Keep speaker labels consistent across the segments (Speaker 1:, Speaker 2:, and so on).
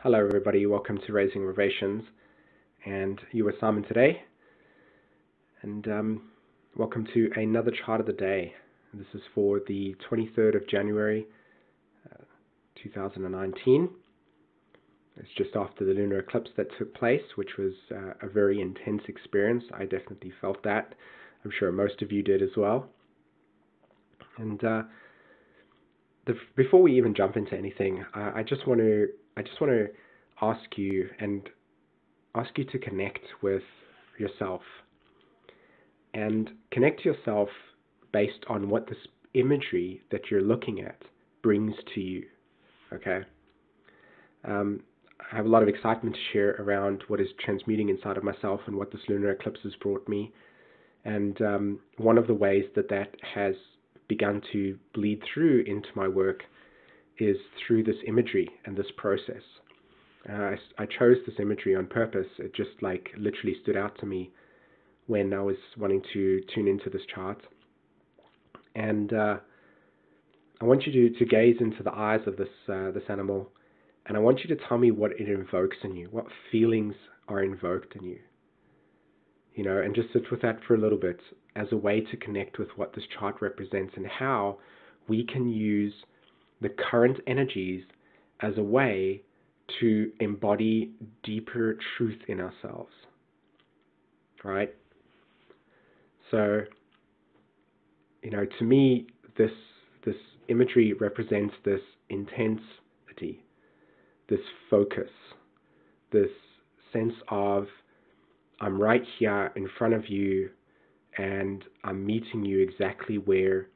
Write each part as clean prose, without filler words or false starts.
Speaker 1: Hello everybody, welcome to Raising Revelations, and you are Simon today, and welcome to another chart of the day. This is for the 23rd of January 2019. It's just after the lunar eclipse that took place, which was a very intense experience. I definitely felt that. I'm sure most of you did as well. And before we even jump into anything, I just want to ask you to connect with yourself and connect yourself based on what this imagery that you're looking at brings to you. Okay. I have a lot of excitement to share around what is transmuting inside of myself and what this lunar eclipse has brought me. And one of the ways that has begun to bleed through into my work is through this imagery and this process. I chose this imagery on purpose. It just literally stood out to me when I was wanting to tune into this chart. And I want you to gaze into the eyes of this animal, and I want you to tell me what it invokes in you, what feelings are invoked in you. You know, and just sit with that for a little bit as a way to connect with what this chart represents and how we can use the current energies as a way to embody deeper truth in ourselves. Right? So, you know, to me, this imagery represents this intensity, this focus, this sense of I'm right here in front of you and I'm meeting you exactly where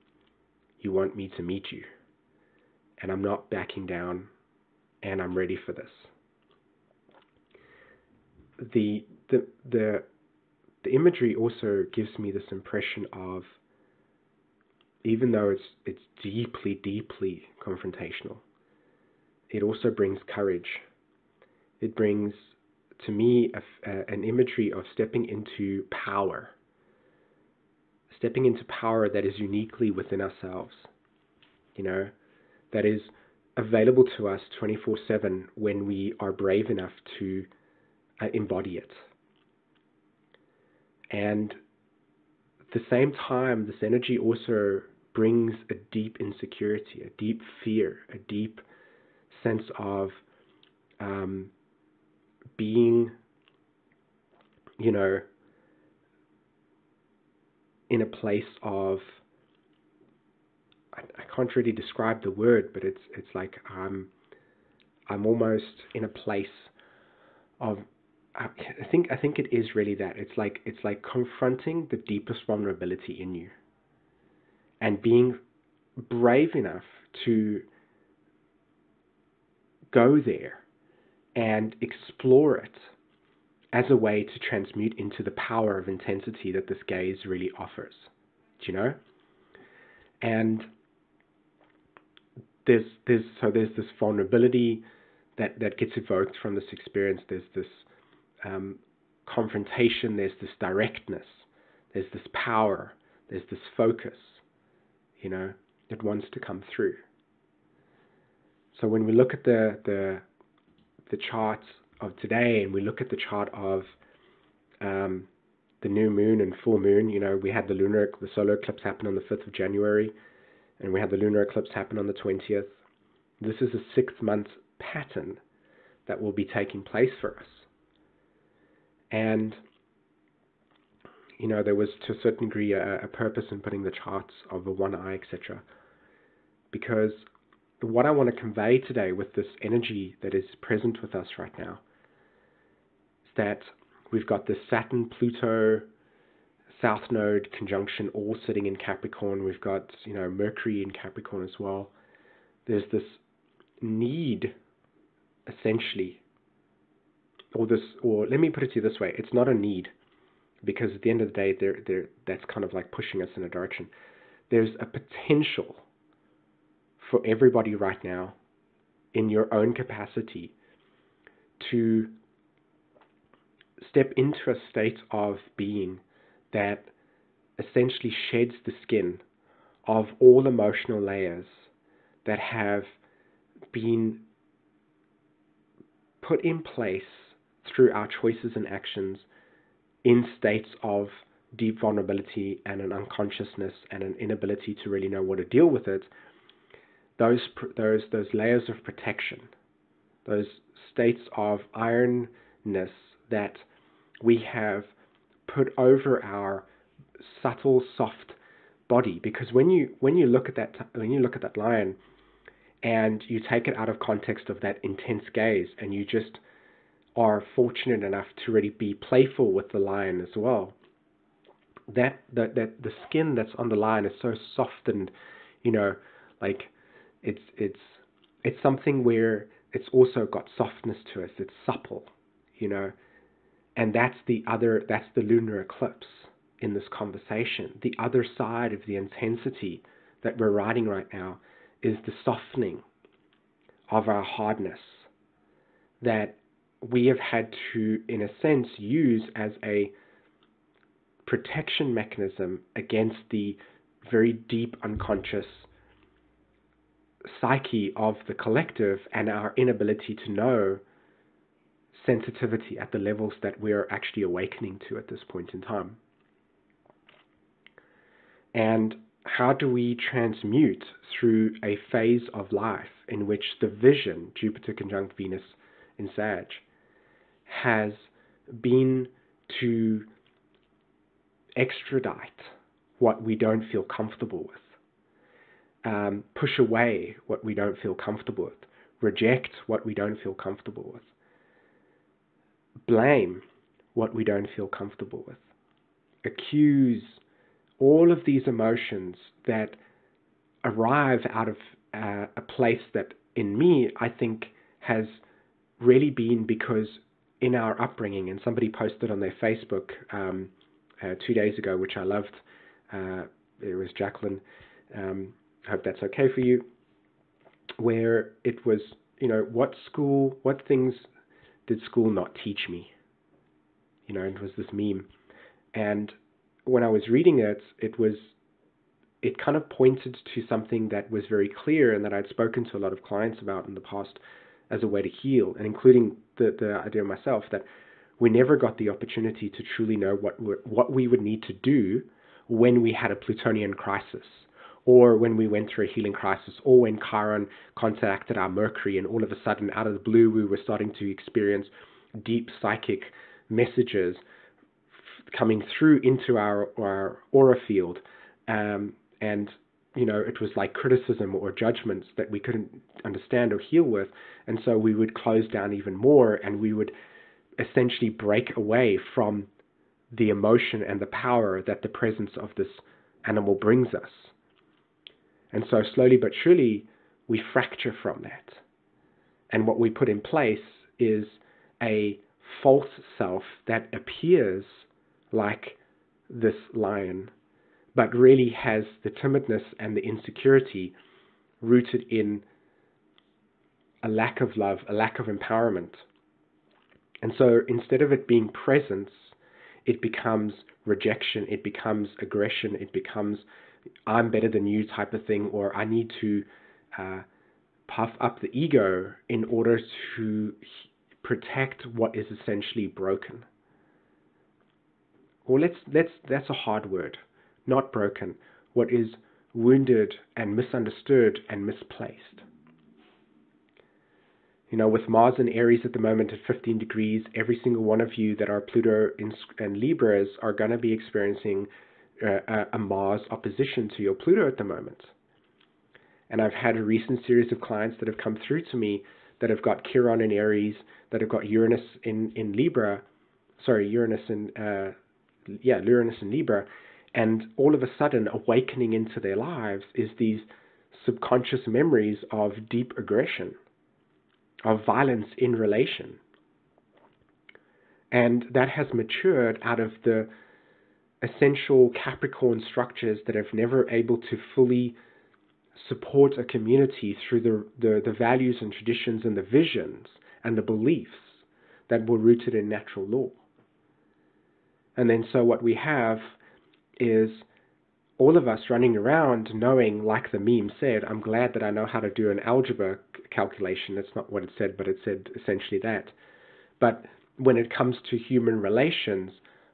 Speaker 1: you want me to meet you. And I'm not backing down, and I'm ready for this. The imagery also gives me this impression of, even though it's deeply confrontational, it also brings courage. It brings, to me, an imagery of stepping into power that is uniquely within ourselves, you know, that is available to us 24/7 when we are brave enough to embody it. And at the same time, this energy also brings a deep insecurity, a deep fear, a deep sense of being, you know, in a place of, I can't really describe the word, but it's like I'm almost in a place of, I think it is really that. It's like confronting the deepest vulnerability in you and being brave enough to go there and explore it as a way to transmute into the power of intensity that this gaze really offers. Do you know? And there's this vulnerability that gets evoked from this experience. There's this confrontation, there's this directness, there's this power, there's this focus, you know, that wants to come through. So when we look at the chart of today, and we look at the chart of the new moon and full moon, you know, we had the solar eclipse happen on the 5th of January, and we had the lunar eclipse happen on the 20th. This is a 6-month pattern that will be taking place for us. And, you know, there was to a certain degree a purpose in putting the charts of the one eye, etc. Because what I want to convey today with this energy that is present with us right now is that we've got this Saturn-Pluto South Node conjunction all sitting in Capricorn. We've got, you know, Mercury in Capricorn as well. There's this need, essentially, or let me put it to you this way, it's not a need, because at the end of the day, that's kind of like pushing us in a direction. There's a potential for everybody right now, in your own capacity, to step into a state of being that essentially sheds the skin of all emotional layers that have been put in place through our choices and actions in states of deep vulnerability and an unconsciousness and an inability to really know what to deal with it, those layers of protection, those states of ironness that we have put over our subtle, soft body. Because when you look at that lion and you take it out of context of that intense gaze, and you just are fortunate enough to really be playful with the lion as well, that the skin that's on the lion is so soft, and like it's something where it's also got softness to it. It's supple, and that's the lunar eclipse in this conversation. The other side of the intensity that we're riding right now is the softening of our hardness that we have had to, in a sense, use as a protection mechanism against the very deep unconscious psyche of the collective and our inability to know sensitivity at the levels that we're actually awakening to at this point in time. And how do we transmute through a phase of life in which the vision, Jupiter conjunct Venus in Sag, has been to extradite what we don't feel comfortable with, push away what we don't feel comfortable with, reject what we don't feel comfortable with, blame what we don't feel comfortable with, accuse, all of these emotions that arrive out of a place that, in me, I think has really been because in our upbringing, and somebody posted on their Facebook 2 days ago, which I loved. It was Jacqueline. I hope that's okay for you. Where it was, what things did school not teach me? It was this meme. And when I was reading it, it kind of pointed to something that was very clear and that I'd spoken to a lot of clients about in the past as a way to heal, and including the idea of myself, that we never got the opportunity to truly know what we would need to do when we had a Plutonian crisis, or when we went through a healing crisis, or when Chiron contacted our Mercury and all of a sudden, out of the blue, we were starting to experience deep psychic messages coming through into our aura field. And it was like criticism or judgments that we couldn't understand or heal with. And so we would close down even more, and we would essentially break away from the emotion and the power that the presence of this animal brings us. And so slowly but surely, we fracture from that. And what we put in place is a false self that appears like this lion, but really has the timidness and the insecurity rooted in a lack of love, a lack of empowerment. And so instead of it being presence, it becomes rejection, it becomes aggression, it becomes I'm better than you type of thing, or I need to puff up the ego in order to protect what is essentially broken. Or that's a hard word. Not broken, what is wounded and misunderstood and misplaced. With Mars in Aries at the moment at 15 degrees, every single one of you that are Pluto and Libras are going to be experiencing a Mars opposition to your Pluto at the moment. And I've had a recent series of clients that have come through to me that have got Chiron in Aries, that have got Uranus in Libra, Uranus in Libra, and all of a sudden awakening into their lives is these subconscious memories of deep aggression, of violence in relation. And that has matured out of the essential Capricorn structures that have never able to fully support a community through the values and traditions and the visions and the beliefs that were rooted in natural law. And then so what we have is all of us running around knowing, like the meme said, I'm glad that I know how to do an algebra calculation. That's not what it said, but it said essentially that. But when it comes to human relations,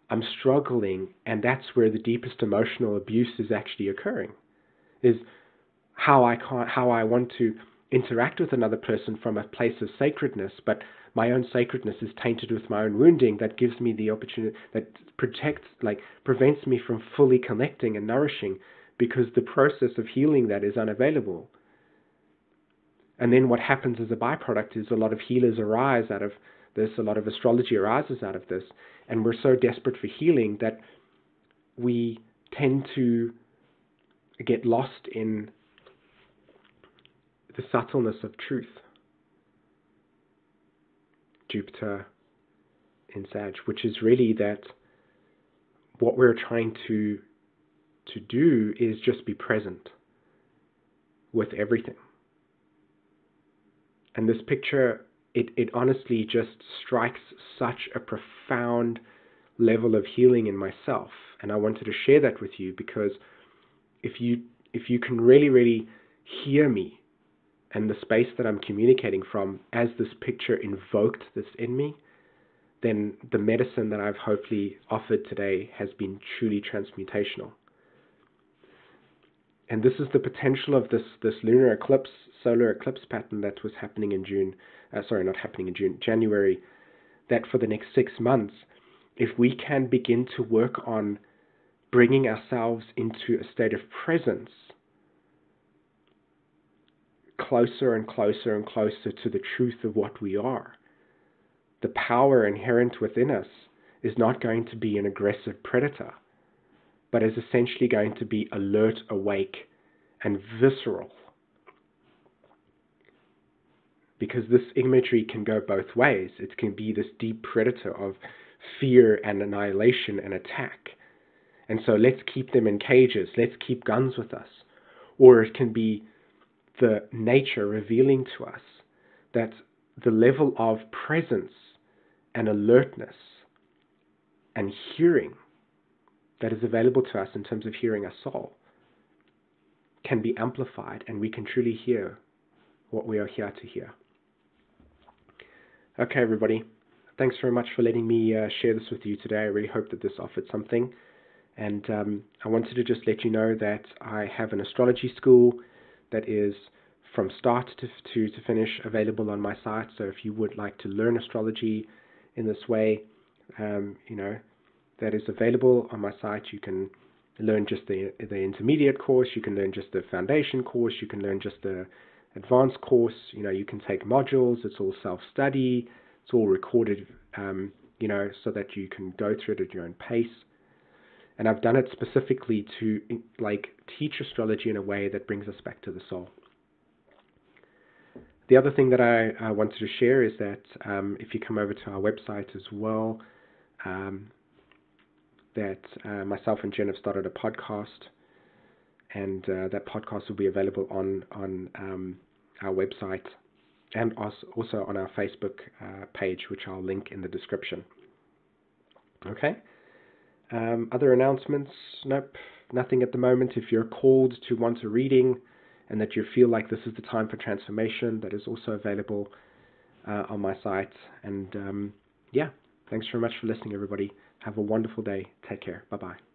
Speaker 1: I'm struggling, and that's where the deepest emotional abuse is actually occurring, is how I want to interact with another person from a place of sacredness, but my own sacredness is tainted with my own wounding that gives me the opportunity, that prevents me from fully connecting and nourishing, because the process of healing that is unavailable. And then what happens as a byproduct is a lot of healers arise out of this, a lot of astrology arises out of this, and we're so desperate for healing that we tend to get lost in the subtleness of truth. Jupiter in Sag, which is really that what we're trying to do is just be present with everything. And this picture, it honestly just strikes such a profound level of healing in myself, and I wanted to share that with you, because if you can really hear me and the space that I'm communicating from as this picture invoked this in me, then the medicine that I've hopefully offered today has been truly transmutational. And this is the potential of this lunar eclipse, solar eclipse pattern that was happening in January, that for the next 6 months, if we can begin to work on bringing ourselves into a state of presence, closer and closer and closer to the truth of what we are, the power inherent within us is not going to be an aggressive predator, but is essentially going to be alert, awake, and visceral. Because this imagery can go both ways. It can be this deep predator of fear and annihilation and attack. And so let's keep them in cages. Let's keep guns with us. Or it can be the nature revealing to us that the level of presence and alertness and hearing that is available to us in terms of hearing our soul can be amplified, and we can truly hear what we are here to hear. Okay, everybody. Thanks very much for letting me share this with you today. I really hope that this offered something. And I wanted to just let you know that I have an astrology school that is from start to finish available on my site. So if you would like to learn astrology in this way, that is available on my site. You can learn just the intermediate course, you can learn just the foundation course, you can learn just the advanced course. You can take modules. It's all self-study. It's all recorded, so that you can go through it at your own pace. And I've done it specifically to teach astrology in a way that brings us back to the soul. The other thing that I wanted to share is that if you come over to our website as well, that myself and Jen have started a podcast, and that podcast will be available on our website and also on our Facebook page, which I'll link in the description. Okay. Other announcements? Nope, nothing at the moment. If you're called to want a reading and that you feel like this is the time for transformation, that is also available on my site. And thanks very much for listening, everybody. Have a wonderful day. Take care. Bye-bye.